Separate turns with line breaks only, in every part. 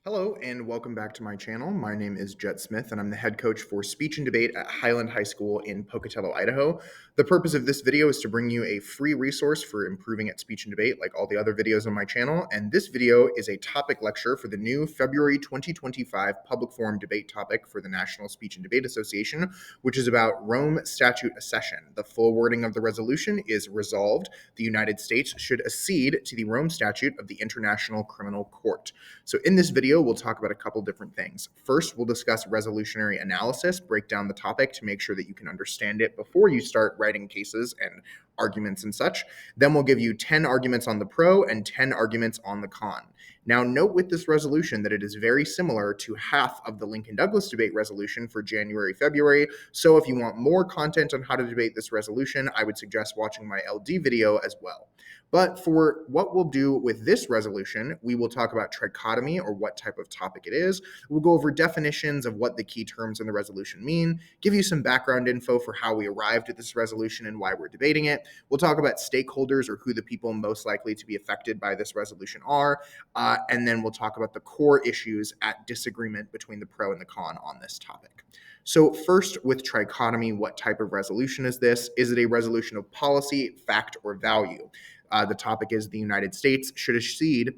Hello and welcome back to my channel. My name is Jet Smith and I'm the head coach for speech and debate at Highland High School in Pocatello, Idaho. The purpose of this video is to bring you a free resource for improving at speech and debate like all the other videos on my channel. And this video is a topic lecture for the new February 2025 public forum debate topic for the National Speech and Debate Association, which is about Rome Statute accession. The full wording of the resolution is resolved. The United States should accede to the Rome Statute of the International Criminal Court. So in this video, we'll talk about a couple different things. First, we'll discuss resolutionary analysis, break down the topic to make sure that you can understand it before you start writing cases and arguments and such. Then we'll give you 10 arguments on the pro and 10 arguments on the con. Now, note with this resolution that it is very similar to half of the Lincoln-Douglas debate resolution for January, February. So if you want more content on how to debate this resolution, I would suggest watching my LD video as well. But for what we'll do with this resolution, we will talk about trichotomy or what type of topic it is. We'll go over definitions of what the key terms in the resolution mean, give you some background info for how we arrived at this resolution and why we're debating it. We'll talk about stakeholders or who the people most likely to be affected by this resolution are. And then we'll talk about the core issues at disagreement between the pro and the con on this topic. So first, with trichotomy, what type of resolution is this? Is it a resolution of policy, fact, or value? The topic is the United States should accede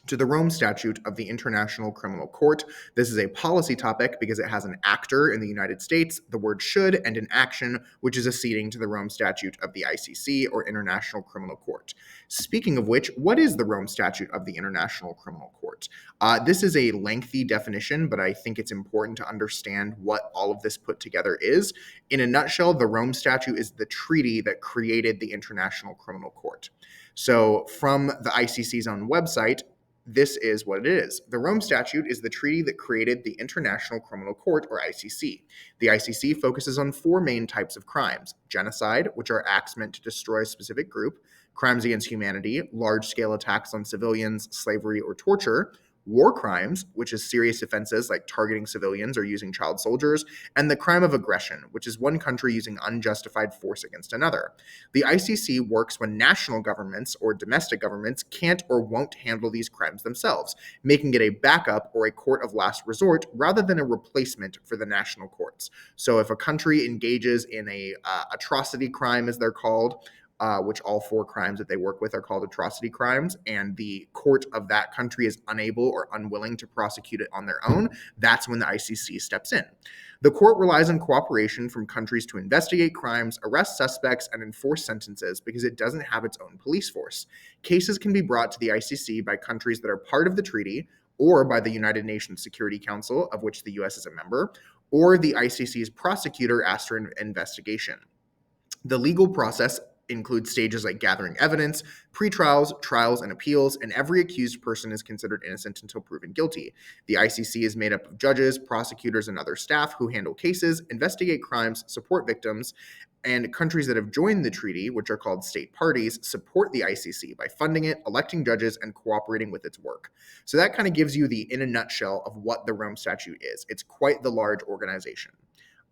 to the Rome Statute of the International Criminal Court. This is a policy topic because it has an actor in the United States, the word should, and an action, which is acceding to the Rome Statute of the ICC or International Criminal Court. Speaking of which, what is the Rome Statute of the International Criminal Court? This is a lengthy definition, but I think it's important to understand what all of this put together is. In a nutshell, the Rome Statute is the treaty that created the International Criminal Court. So from the ICC's own website, this is what it is. The Rome Statute is the treaty that created the International Criminal Court, or ICC. The ICC focuses on four main types of crimes: genocide, which are acts meant to destroy a specific group; crimes against humanity, large-scale attacks on civilians, slavery, or torture; war crimes, which is serious offenses like targeting civilians or using child soldiers; and the crime of aggression, which is one country using unjustified force against another. The ICC works when national governments or domestic governments can't or won't handle these crimes themselves, making it a backup or a court of last resort rather than a replacement for the national courts. So if a country engages in a atrocity crime, as they're called, which all four crimes that they work with are called atrocity crimes, and the court of that country is unable or unwilling to prosecute it on their own, that's when the ICC steps in. The court relies on cooperation from countries to investigate crimes, arrest suspects, and enforce sentences because it doesn't have its own police force. Cases can be brought to the ICC by countries that are part of the treaty, or by the United Nations Security Council, of which the US is a member, or the ICC's prosecutor asked for an investigation. The legal process includes stages like gathering evidence, pretrials, trials, and appeals, and every accused person is considered innocent until proven guilty. The ICC is made up of judges, prosecutors, and other staff who handle cases, investigate crimes, support victims, and countries that have joined the treaty, which are called state parties, support the ICC by funding it, electing judges, and cooperating with its work. So that kind of gives you in a nutshell of what the Rome Statute is. It's quite the large organization.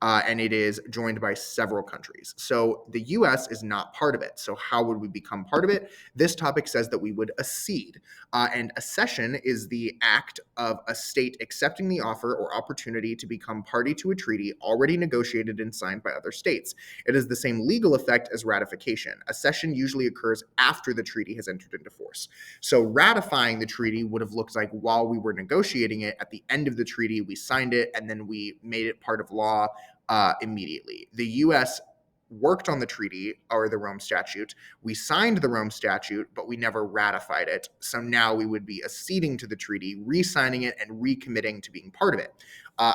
And it is joined by several countries. So the US is not part of it. So how would we become part of it? This topic says that we would accede. And accession is the act of a state accepting the offer or opportunity to become party to a treaty already negotiated and signed by other states. It has the same legal effect as ratification. Accession usually occurs after the treaty has entered into force. So ratifying the treaty would have looked like while we were negotiating it. At the end of the treaty, we signed it, and then we made it part of law immediately. The US worked on the treaty or the Rome Statute. We signed the Rome Statute, but we never ratified it. So now we would be acceding to the treaty, re-signing it, and recommitting to being part of it.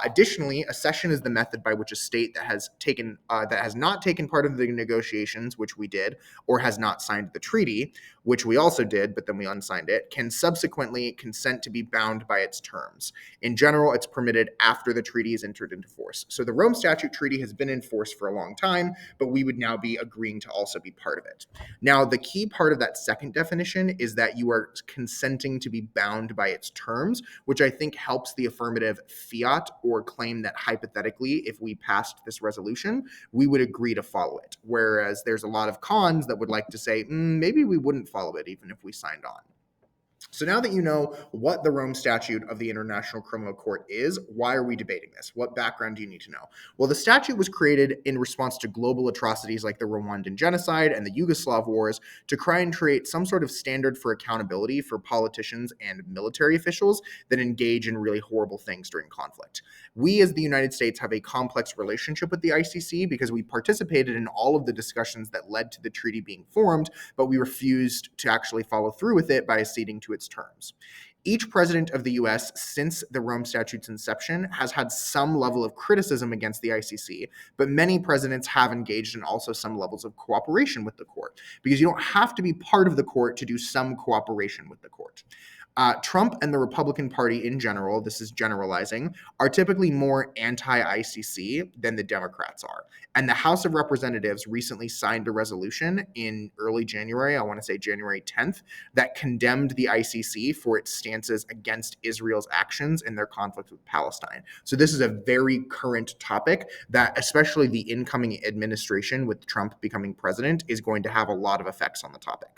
Additionally, accession is the method by which a state that has not taken part of the negotiations, which we did, or has not signed the treaty, which we also did, but then we unsigned it, can subsequently consent to be bound by its terms. In general, it's permitted after the treaty is entered into force. So the Rome Statute treaty has been in force for a long time, but we would now be agreeing to also be part of it. Now, the key part of that second definition is that you are consenting to be bound by its terms, which I think helps the affirmative fiat or claim that hypothetically, if we passed this resolution, we would agree to follow it. Whereas there's a lot of cons that would like to say, maybe we wouldn't follow it even if we signed on. So now that you know what the Rome Statute of the International Criminal Court is, why are we debating this? What background do you need to know? Well, the statute was created in response to global atrocities like the Rwandan genocide and the Yugoslav wars to try and create some sort of standard for accountability for politicians and military officials that engage in really horrible things during conflict. We, as the United States, have a complex relationship with the ICC because we participated in all of the discussions that led to the treaty being formed, but we refused to actually follow through with it by acceding to its terms. Each president of the US since the Rome Statute's inception has had some level of criticism against the ICC, but many presidents have engaged in also some levels of cooperation with the court, because you don't have to be part of the court to do some cooperation with the court. Trump and the Republican Party in general, this is generalizing, are typically more anti-ICC than the Democrats are. And the House of Representatives recently signed a resolution in early January, I want to say January 10th, that condemned the ICC for its stances against Israel's actions in their conflict with Palestine. So this is a very current topic that especially the incoming administration with Trump becoming president is going to have a lot of effects on the topic.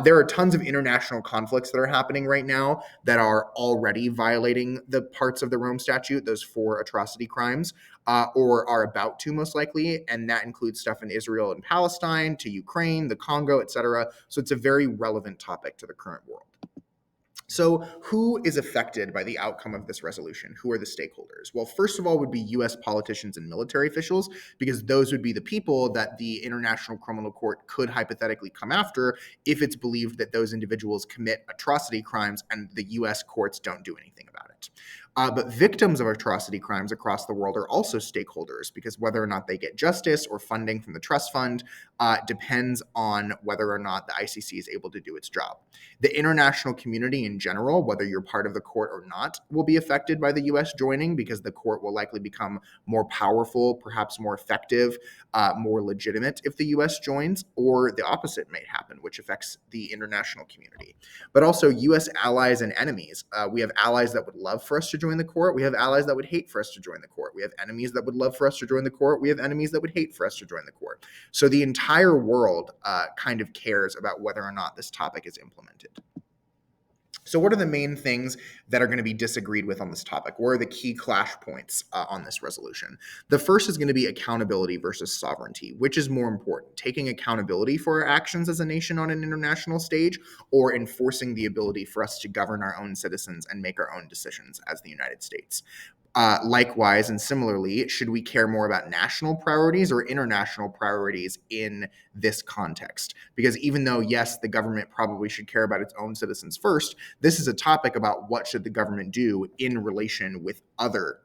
There are tons of international conflicts that are happening right now that are already violating the parts of the Rome Statute, those 4 atrocity crimes, or are about to most likely, and that includes stuff in Israel and Palestine, to Ukraine, the Congo, etc. So it's a very relevant topic to the current world. So who is affected by the outcome of this resolution? Who are the stakeholders? Well, first of all would be US politicians and military officials, because those would be the people that the International Criminal Court could hypothetically come after if it's believed that those individuals commit atrocity crimes and the US courts don't do anything about it. But victims of atrocity crimes across the world are also stakeholders, because whether or not they get justice or funding from the trust fund depends on whether or not the ICC is able to do its job. The international community in general, whether you're part of the court or not, will be affected by the US joining, because the court will likely become more powerful, perhaps more effective, more legitimate if the US joins, or the opposite may happen, which affects the international community. But also US allies and enemies. We have allies that would love for us to join the court. We have allies that would hate for us to join the court. We have enemies that would love for us to join the court. We have enemies that would hate for us to join the court. So the entire world kind of cares about whether or not this topic is implemented. So what are the main things that are going to be disagreed with on this topic? What are the key clash points on this resolution? The first is going to be accountability versus sovereignty. Which is more important, taking accountability for our actions as a nation on an international stage, or enforcing the ability for us to govern our own citizens and make our own decisions as the United States? Likewise and similarly, should we care more about national priorities or international priorities in this context? Because even though, yes, the government probably should care about its own citizens first, this is a topic about what should the government do in relation with other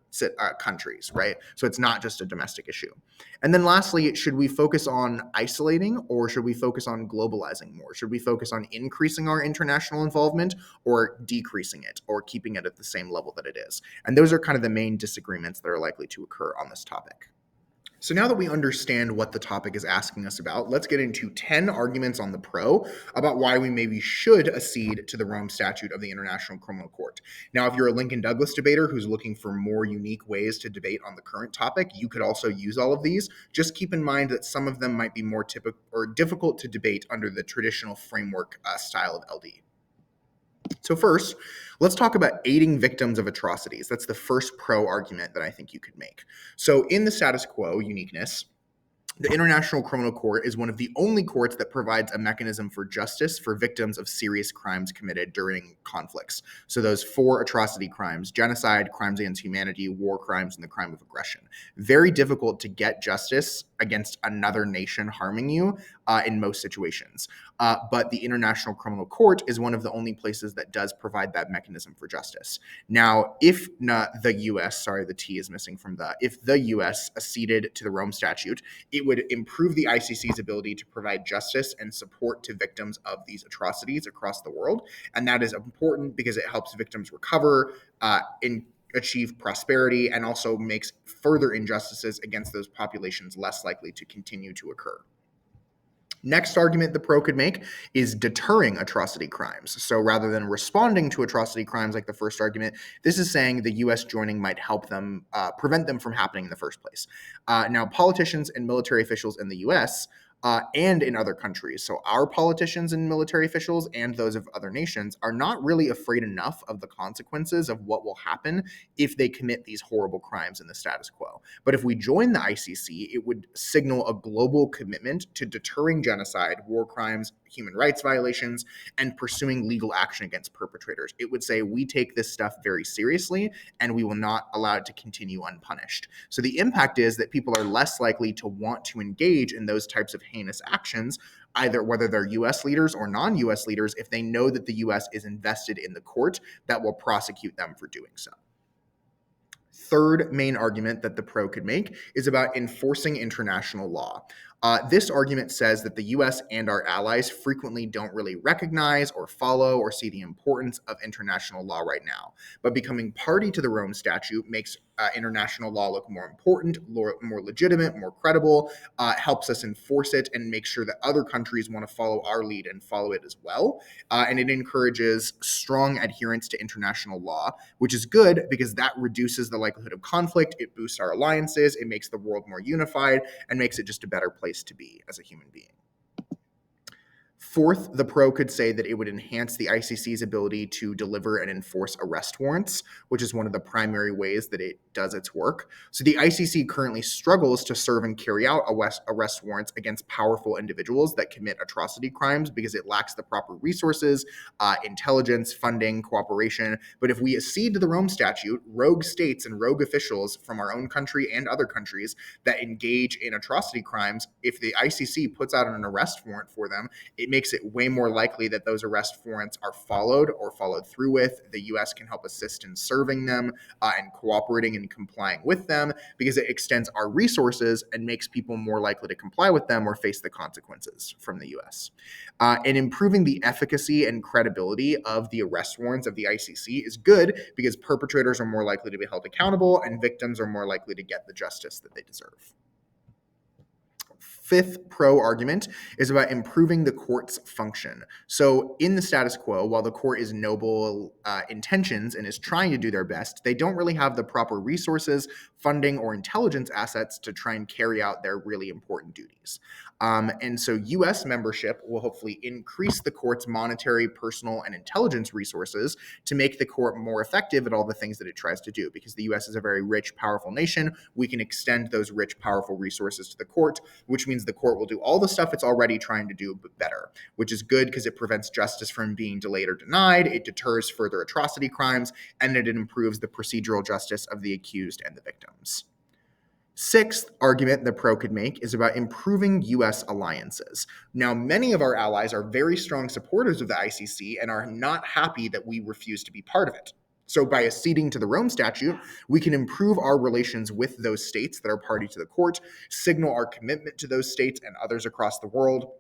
countries, right? So it's not just a domestic issue. And then lastly, should we focus on isolating, or should we focus on globalizing more? Should we focus on increasing our international involvement or decreasing it, or keeping it at the same level that it is? And those are kind of the main disagreements that are likely to occur on this topic. So now that we understand what the topic is asking us about, let's get into 10 arguments on the pro about why we maybe should accede to the Rome Statute of the International Criminal Court. Now, if you're a Lincoln Douglas debater who's looking for more unique ways to debate on the current topic, you could also use all of these. Just keep in mind that some of them might be more typical or difficult to debate under the traditional framework style of LD. So first, let's talk about aiding victims of atrocities. That's the first pro argument that I think you could make. So in the status quo uniqueness, the International Criminal Court is one of the only courts that provides a mechanism for justice for victims of serious crimes committed during conflicts. So those 4 atrocity crimes: genocide, crimes against humanity, war crimes, and the crime of aggression. Very difficult to get justice against another nation harming you in most situations. But the International Criminal Court is one of the only places that does provide that mechanism for justice. Now, if not the US, sorry, the T is missing from the, if the US acceded to the Rome Statute, it would improve the ICC's ability to provide justice and support to victims of these atrocities across the world. And that is important because it helps victims recover, achieve prosperity, and also makes further injustices against those populations less likely to continue to occur. Next argument the pro could make is deterring atrocity crimes. So rather than responding to atrocity crimes like the first argument, this is saying the US joining might help them prevent them from happening in the first place. Now, politicians and military officials in the US and in other countries. So our politicians and military officials and those of other nations are not really afraid enough of the consequences of what will happen if they commit these horrible crimes in the status quo. But if we join the ICC, it would signal a global commitment to deterring genocide, war crimes, human rights violations, and pursuing legal action against perpetrators. It would say we take this stuff very seriously and we will not allow it to continue unpunished. So the impact is that people are less likely to want to engage in those types of heinous actions, either whether they're US leaders or non-US leaders, if they know that the US is invested in the court that will prosecute them for doing so. Third main argument that the pro could make is about enforcing international law. This argument says that the US and our allies frequently don't really recognize or follow or see the importance of international law right now. But becoming party to the Rome Statute makes international law look more important, more legitimate, more credible, helps us enforce it and make sure that other countries want to follow our lead and follow it as well. And it encourages strong adherence to international law, which is good because that reduces the likelihood of conflict, it boosts our alliances, it makes the world more unified, and makes it just a better place to be as a human being. Fourth, the pro could say that it would enhance the ICC's ability to deliver and enforce arrest warrants, which is one of the primary ways that it does its work. So the ICC currently struggles to serve and carry out arrest warrants against powerful individuals that commit atrocity crimes because it lacks the proper resources, intelligence, funding, cooperation. But if we accede to the Rome Statute, rogue states and rogue officials from our own country and other countries that engage in atrocity crimes, if the ICC puts out an arrest warrant for them, it makes it way more likely that those arrest warrants are followed or followed through with. The US can help assist in serving them and cooperating and complying with them because it extends our resources and makes people more likely to comply with them or face the consequences from the US. And improving the efficacy and credibility of the arrest warrants of the ICC is good because perpetrators are more likely to be held accountable and victims are more likely to get the justice that they deserve. Fifth pro argument is about improving the court's function. So in the status quo, while the court is noble intentions and is trying to do their best, they don't really have the proper resources, funding, or intelligence assets to try and carry out their really important duties. And so US membership will hopefully increase the court's monetary, personal, and intelligence resources to make the court more effective at all the things that it tries to do. Because the US is a very rich, powerful nation, we can extend those rich, powerful resources to the court, which means the court will do all the stuff it's already trying to do, but better, which is good because it prevents justice from being delayed or denied, it deters further atrocity crimes, and it improves the procedural justice of the accused and the victims. Sixth argument the pro could make is about improving US alliances. Now, many of our allies are very strong supporters of the ICC and are not happy that we refuse to be part of it. So by acceding to the Rome Statute, we can improve our relations with those states that are party to the court, signal our commitment to those states and others across the world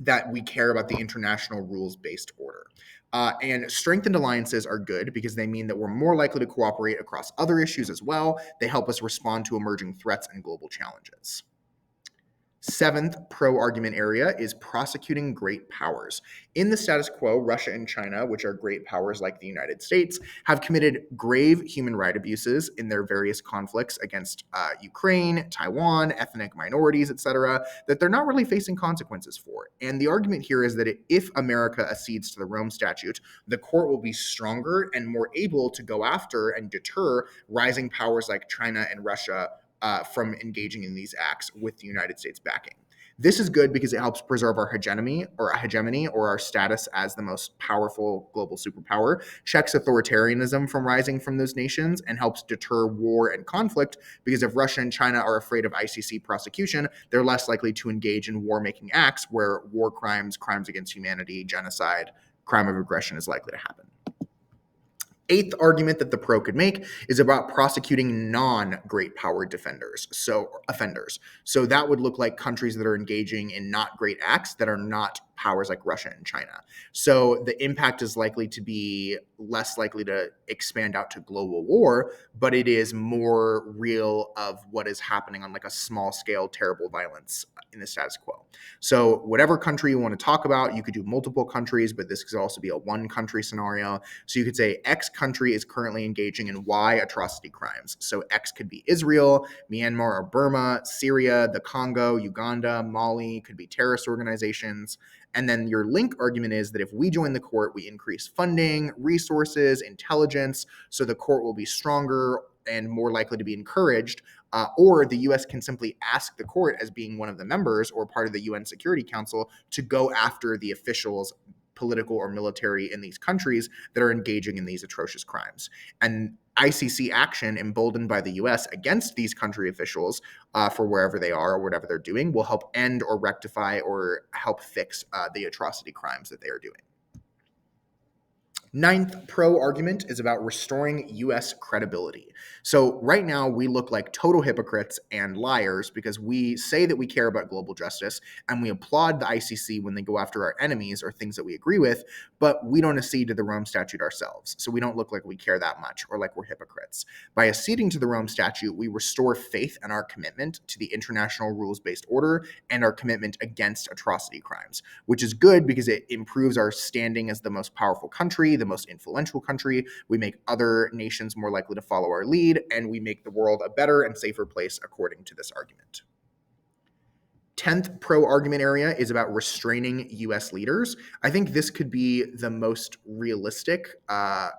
that we care about the international rules-based order. And strengthened alliances are good because they mean that we're more likely to cooperate across other issues as well. They help us respond to emerging threats and global challenges. Seventh pro-argument area is prosecuting great powers. In the status quo, Russia and China, which are great powers like the United States, have committed grave human rights abuses in their various conflicts against Ukraine, Taiwan, ethnic minorities, etc., that they're not really facing consequences for. And the argument here is that if America accedes to the Rome Statute, the court will be stronger and more able to go after and deter rising powers like China and Russia from engaging in these acts with the United States backing. This is good because it helps preserve our hegemony or our status as the most powerful global superpower, checks authoritarianism from rising from those nations, and helps deter war and conflict because if Russia and China are afraid of ICC prosecution, they're less likely to engage in war-making acts where war crimes, crimes against humanity, genocide, crime of aggression is likely to happen. Eighth argument that the pro could make is about prosecuting non-great power offenders. So that would look like countries that are engaging in not great acts that are not powers like Russia and China. So the impact is likely to be less likely to expand out to global war, but it is more real of what is happening on like a small scale, terrible violence in the status quo. So whatever country you want to talk about, you could do multiple countries, but this could also be a one country scenario. So you could say X country is currently engaging in Y atrocity crimes. So X could be Israel, Myanmar or Burma, Syria, the Congo, Uganda, Mali, could be terrorist organizations. And then your link argument is that if we join the court, we increase funding, resources, intelligence, so the court will be stronger and more likely to be encouraged. Or the US can simply ask the court, as being one of the members or part of the UN Security Council, to go after the officials, political or military, in these countries that are engaging in these atrocious crimes. And ICC action emboldened by the US against these country officials for wherever they are or whatever they're doing will help end or rectify or help fix the atrocity crimes that they are doing. Ninth pro argument is about restoring US credibility. So right now we look like total hypocrites and liars because we say that we care about global justice and we applaud the ICC when they go after our enemies or things that we agree with, but we don't accede to the Rome Statute ourselves. So we don't look like we care that much or like we're hypocrites. By acceding to the Rome Statute, we restore faith and our commitment to the international rules-based order and our commitment against atrocity crimes, which is good because it improves our standing as the most powerful country, the most influential country. We make other nations more likely to follow our lead, and we make the world a better and safer place according to this argument. 10th pro argument area is about restraining US leaders. I think this could be the most realistic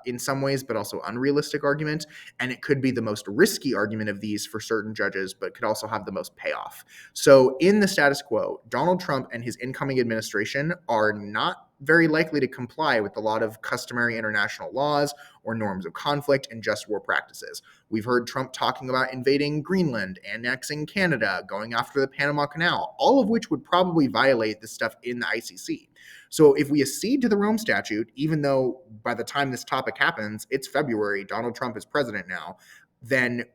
in some ways, but also unrealistic argument. And it could be the most risky argument of these for certain judges, but could also have the most payoff. So in the status quo, Donald Trump and his incoming administration are not very likely to comply with a lot of customary international laws or norms of conflict and just war practices. We've heard Trump talking about invading Greenland, annexing Canada, going after the Panama Canal, all of which would probably violate the stuff in the ICC. So if we accede to the Rome Statute, even though by the time this topic happens, it's February, Donald Trump is president now, then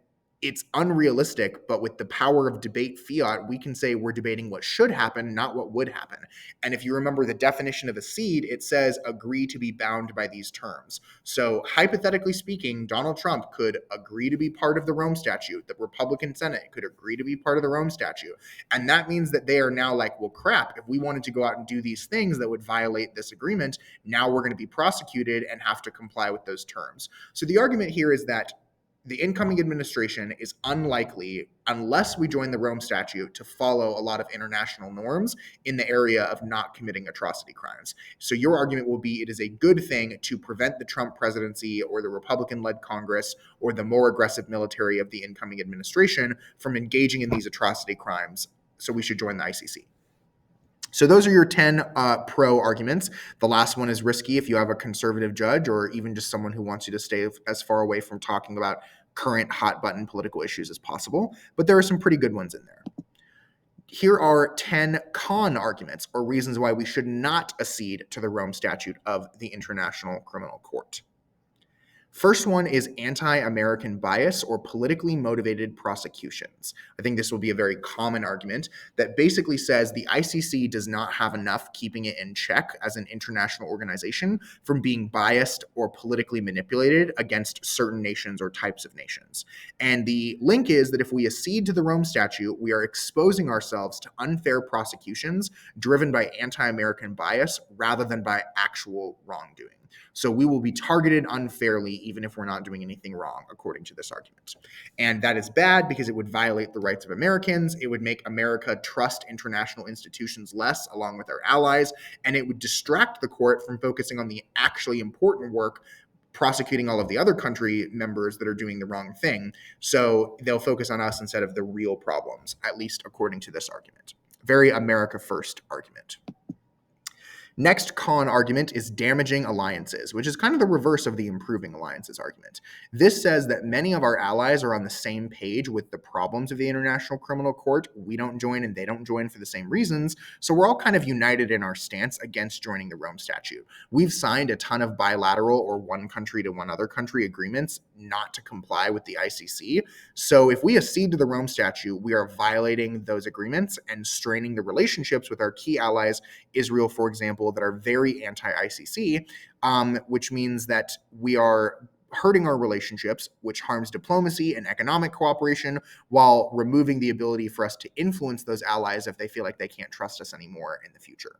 it's unrealistic, but with the power of debate fiat, we can say we're debating what should happen, not what would happen. And if you remember the definition of accede, it says agree to be bound by these terms. So hypothetically speaking, Donald Trump could agree to be part of the Rome Statute. The Republican Senate could agree to be part of the Rome Statute. And that means that they are now like, well, crap, if we wanted to go out and do these things that would violate this agreement, now we're going to be prosecuted and have to comply with those terms. So the argument here is that the incoming administration is unlikely, unless we join the Rome Statute, to follow a lot of international norms in the area of not committing atrocity crimes. So your argument will be it is a good thing to prevent the Trump presidency or the Republican-led Congress or the more aggressive military of the incoming administration from engaging in these atrocity crimes. So we should join the ICC. So those are your 10 pro arguments. The last one is risky if you have a conservative judge or even just someone who wants you to stay as far away from talking about current hot button political issues as possible, but there are some pretty good ones in there. Here are 10 con arguments or reasons why we should not accede to the Rome Statute of the International Criminal Court. First one is anti-American bias or politically motivated prosecutions. I think this will be a very common argument that basically says the ICC does not have enough keeping it in check as an international organization from being biased or politically manipulated against certain nations or types of nations. And the link is that if we accede to the Rome Statute, we are exposing ourselves to unfair prosecutions driven by anti-American bias rather than by actual wrongdoing. So we will be targeted unfairly even if we're not doing anything wrong, according to this argument. And that is bad because it would violate the rights of Americans. It would make America trust international institutions less, along with our allies, and it would distract the court from focusing on the actually important work prosecuting all of the other country members that are doing the wrong thing. So they'll focus on us instead of the real problems, at least according to this argument. Very America first argument. Next con argument is damaging alliances, which is kind of the reverse of the improving alliances argument. This says that many of our allies are on the same page with the problems of the International Criminal Court. We don't join and they don't join for the same reasons. So we're all kind of united in our stance against joining the Rome Statute. We've signed a ton of bilateral or one country to one other country agreements not to comply with the ICC. So if we accede to the Rome Statute, we are violating those agreements and straining the relationships with our key allies, Israel, for example, that are very anti-ICC, which means that we are hurting our relationships, which harms diplomacy and economic cooperation, while removing the ability for us to influence those allies if they feel like they can't trust us anymore in the future.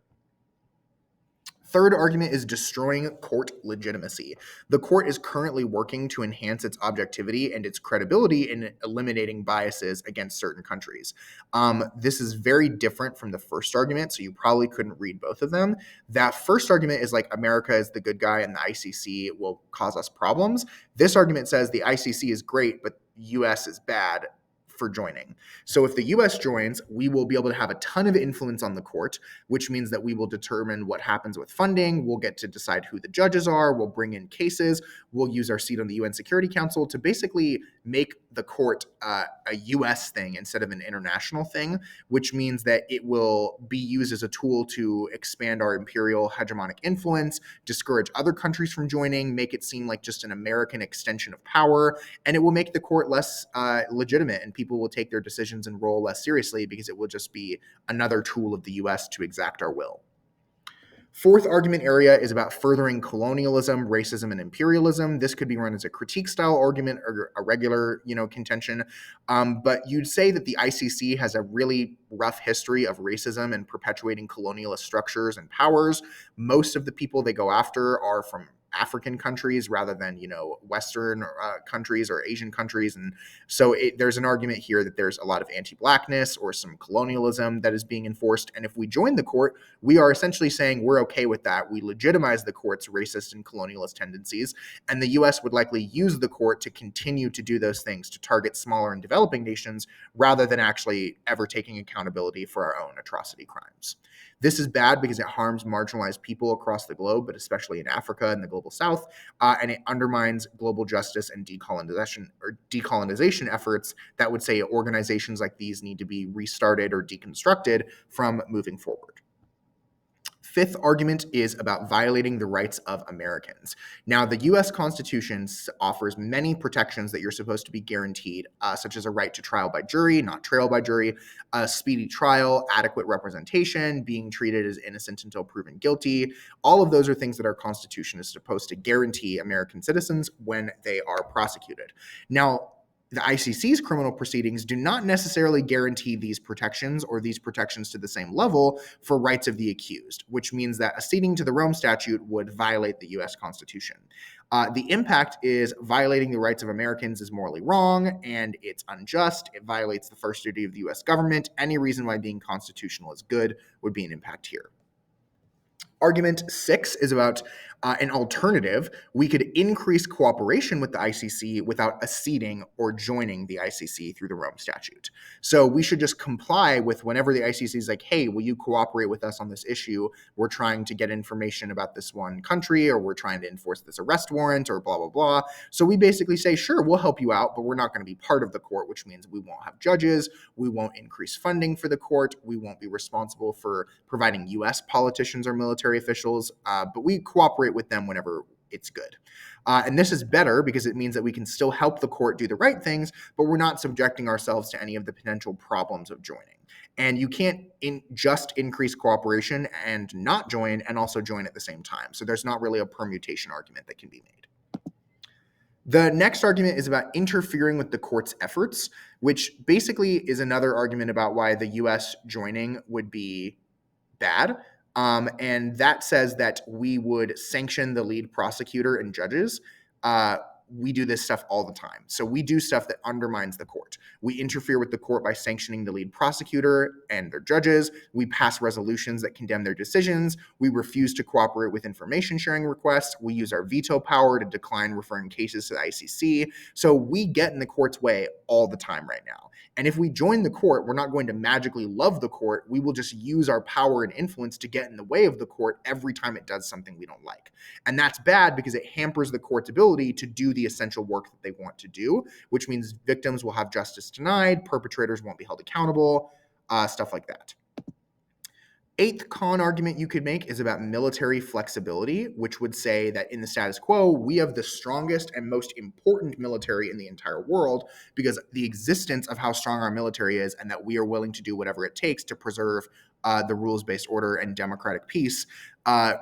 Third argument is destroying court legitimacy. The court is currently working to enhance its objectivity and its credibility in eliminating biases against certain countries. This is very different from the first argument, so you probably couldn't read both of them. That first argument is like America is the good guy and the ICC will cause us problems. This argument says the ICC is great, but US is bad for joining. So if the US joins, we will be able to have a ton of influence on the court, which means that we will determine what happens with funding. We'll get to decide who the judges are. We'll bring in cases. We'll use our seat on the UN Security Council to basically make the court a US thing instead of an international thing, which means that it will be used as a tool to expand our imperial hegemonic influence, discourage other countries from joining, make it seem like just an American extension of power, and it will make the court less legitimate, and people will take their decisions and role less seriously because it will just be another tool of the US to exact our will. Fourth argument area is about furthering colonialism, racism, and imperialism. This could be run as a critique style argument or a regular, contention. But you'd say that the ICC has a really rough history of racism and perpetuating colonialist structures and powers. Most of the people they go after are from African countries rather than, Western countries or Asian countries. And so there's an argument here that there's a lot of anti-Blackness or some colonialism that is being enforced. And if we join the court, we are essentially saying we're okay with that. We legitimize the court's racist and colonialist tendencies. And the US would likely use the court to continue to do those things, to target smaller and developing nations rather than actually ever taking accountability for our own atrocity crimes. This is bad because it harms marginalized people across the globe, but especially in Africa and the global south, and it undermines global justice and decolonization efforts that would say organizations like these need to be restarted or deconstructed from moving forward. Fifth argument is about violating the rights of Americans. Now, the US Constitution offers many protections that you're supposed to be guaranteed, such as a right to trial by jury, not trial by jury, a speedy trial, adequate representation, being treated as innocent until proven guilty. All of those are things that our Constitution is supposed to guarantee American citizens when they are prosecuted. Now, the ICC's criminal proceedings do not necessarily guarantee these protections or these protections to the same level for rights of the accused, which means that acceding to the Rome Statute would violate the US Constitution. The impact is violating the rights of Americans is morally wrong and it's unjust. It violates the first duty of the US government. Any reason why being constitutional is good would be an impact here. Argument 6 is about an alternative. We could increase cooperation with the ICC without acceding or joining the ICC through the Rome Statute. So we should just comply with whenever the ICC is like, hey, will you cooperate with us on this issue? We're trying to get information about this one country, or we're trying to enforce this arrest warrant, or blah, blah, blah. So we basically say, sure, we'll help you out, but we're not going to be part of the court, which means we won't have judges, we won't increase funding for the court, we won't be responsible for providing US politicians or military officials, but we cooperate with them whenever it's good. And this is better because it means that we can still help the court do the right things, but we're not subjecting ourselves to any of the potential problems of joining. And you can't just increase cooperation and not join and also join at the same time. So there's not really a permutation argument that can be made. The next argument is about interfering with the court's efforts, which basically is another argument about why the US joining would be bad. And that says that we would sanction the lead prosecutor and judges we do this stuff all the time. So we do stuff that undermines the court. We interfere with the court by sanctioning the lead prosecutor and their judges. We pass resolutions that condemn their decisions. We refuse to cooperate with information sharing requests. We use our veto power to decline referring cases to the ICC. So we get in the court's way all the time right now. And if we join the court, we're not going to magically love the court. We will just use our power and influence to get in the way of the court every time it does something we don't like. And that's bad because it hampers the court's ability to do the essential work that they want to do, which means victims will have justice denied, perpetrators won't be held accountable, stuff like that. Eighth con argument you could make is about military flexibility, which would say that in the status quo, we have the strongest and most important military in the entire world because the existence of how strong our military is and that we are willing to do whatever it takes to preserve the rules-based order and democratic peace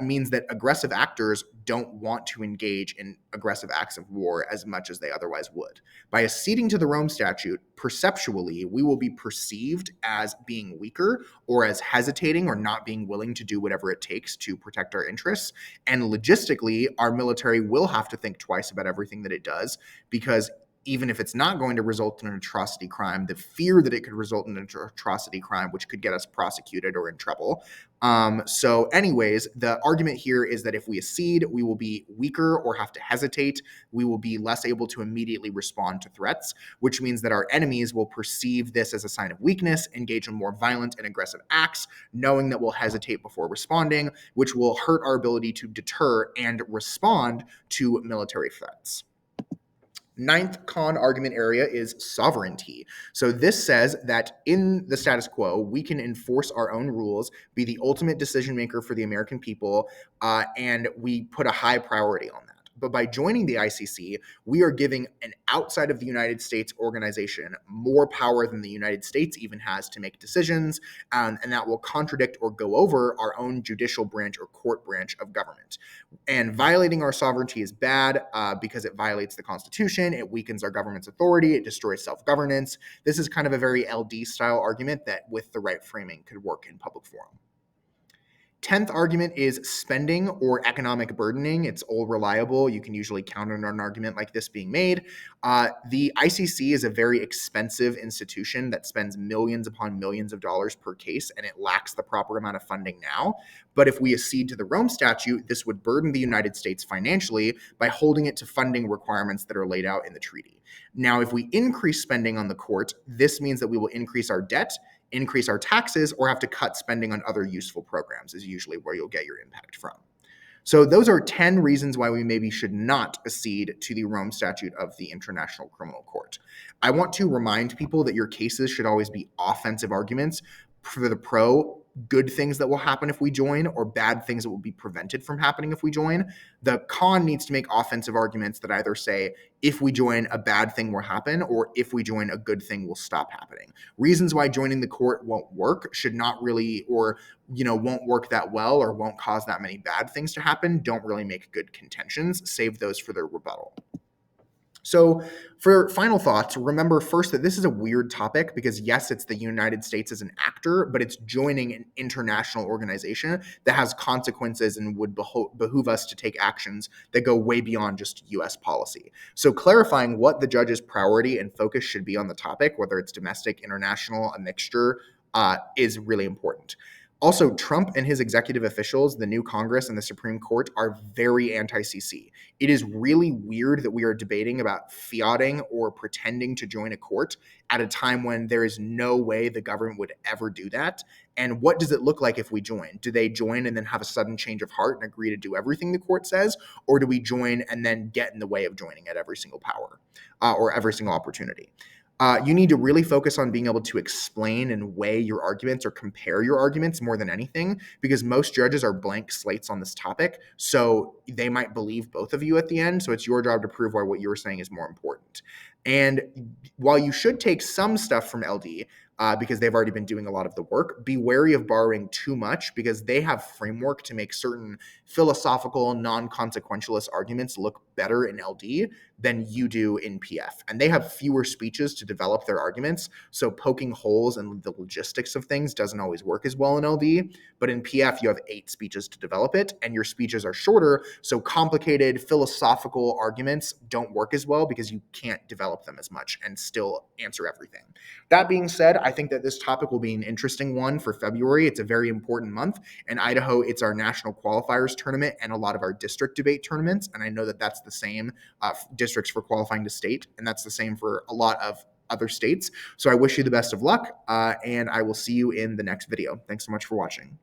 means that aggressive actors don't want to engage in aggressive acts of war as much as they otherwise would. By acceding to the Rome Statute, perceptually, we will be perceived as being weaker or as hesitating or not being willing to do whatever it takes to protect our interests. And logistically, our military will have to think twice about everything that it does because even if it's not going to result in an atrocity crime, the fear that it could result in an atrocity crime, which could get us prosecuted or in trouble. So anyways, the argument here is that if we accede, we will be weaker or have to hesitate. We will be less able to immediately respond to threats, which means that our enemies will perceive this as a sign of weakness, engage in more violent and aggressive acts, knowing that we'll hesitate before responding, which will hurt our ability to deter and respond to military threats. Ninth con argument area is sovereignty. So this says that in the status quo, we can enforce our own rules, be the ultimate decision maker for the American people, and we put a high priority on that. But by joining the ICC, we are giving an outside of the United States organization more power than the United States even has to make decisions, and that will contradict or go over our own judicial branch or court branch of government. And violating our sovereignty is bad because it violates the Constitution, it weakens our government's authority, it destroys self-governance. This is kind of a very LD-style argument that, with the right framing, could work in public forum. 10th argument is spending or economic burdening. It's all reliable. You can usually count on an argument like this being made. The ICC is a very expensive institution that spends millions upon millions of dollars per case, and it lacks the proper amount of funding now. But if we accede to the Rome Statute, this would burden the United States financially by holding it to funding requirements that are laid out in the treaty. Now, if we increase spending on the court, this means that we will increase our debt, increase our taxes, or have to cut spending on other useful programs is usually where you'll get your impact from. So those are 10 reasons why we maybe should not accede to the Rome Statute of the International Criminal Court. I want to remind people that your cases should always be offensive arguments for the pro, good things that will happen if we join, or bad things that will be prevented from happening if we join. The con needs to make offensive arguments that either say, if we join, a bad thing will happen, or if we join, a good thing will stop happening. Reasons why joining the court won't work should not really, or won't work that well, or won't cause that many bad things to happen, don't really make good contentions. Save those for their rebuttal. So for final thoughts, remember first that this is a weird topic because yes, it's the United States as an actor, but it's joining an international organization that has consequences and would behoove us to take actions that go way beyond just US policy. So clarifying what the judge's priority and focus should be on the topic, whether it's domestic, international, a mixture, is really important. Also, Trump and his executive officials, the new Congress and the Supreme Court, are very anti-CC. It is really weird that we are debating about fiating or pretending to join a court at a time when there is no way the government would ever do that. And what does it look like if we join? Do they join and then have a sudden change of heart and agree to do everything the court says? Or do we join and then get in the way of joining at every single power or every single opportunity? You need to really focus on being able to explain and weigh your arguments or compare your arguments more than anything, because most judges are blank slates on this topic. So they might believe both of you at the end. So it's your job to prove why what you're saying is more important. And while you should take some stuff from LD, because they've already been doing a lot of the work, be wary of borrowing too much because they have framework to make certain philosophical, non-consequentialist arguments look better in LD than you do in PF. And they have fewer speeches to develop their arguments, so poking holes in the logistics of things doesn't always work as well in LD. But in PF, you have 8 speeches to develop it, and your speeches are shorter, so complicated philosophical arguments don't work as well because you can't develop them as much and still answer everything. That being said, I think that this topic will be an interesting one for February. It's a very important month. In Idaho, it's our national qualifiers tournament and a lot of our district debate tournaments. And I know that that's the same districts for qualifying to state, and that's the same for a lot of other states. So I wish you the best of luck, and I will see you in the next video. Thanks so much for watching.